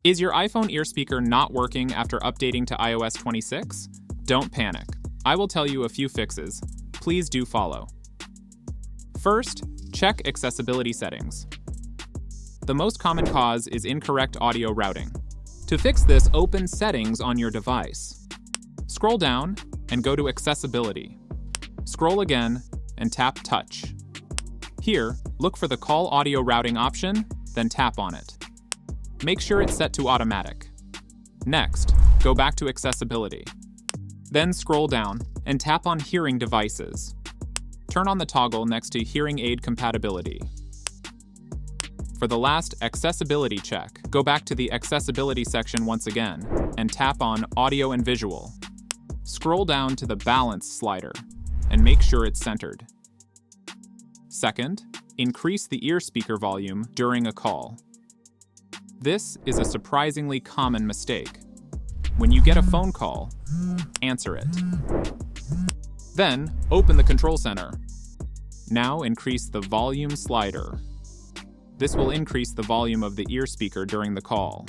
Is your iPhone ear speaker not working after updating to iOS 26? Don't panic. I will tell you a few fixes. Please do follow. First, check accessibility settings. The most common cause is incorrect audio routing. To fix this, open Settings on your device. Scroll down and go to Accessibility. Scroll again and tap Touch. Here, look for the Call Audio Routing option, then tap on it. Make sure it's set to automatic. Next, go back to Accessibility. Then scroll down and tap on Hearing Devices. Turn on the toggle next to Hearing Aid Compatibility. For the last accessibility check, go back to the Accessibility section once again and tap on Audio and Visual. Scroll down to the Balance slider and make sure it's centered. Second, increase the ear speaker volume during a call. This is a surprisingly common mistake. When you get a phone call, answer it. Then, open the control center. Now increase the volume slider. This will increase the volume of the ear speaker during the call.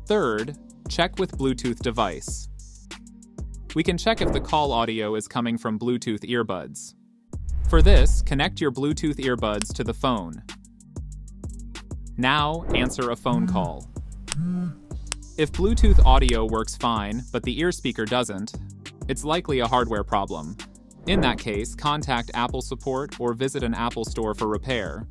Third, check with Bluetooth device. We can check if the call audio is coming from Bluetooth earbuds. For this, connect your Bluetooth earbuds to the phone. Now, answer a phone call. If Bluetooth audio works fine, but the ear speaker doesn't, it's likely a hardware problem. In that case, contact Apple support or visit an Apple store for repair.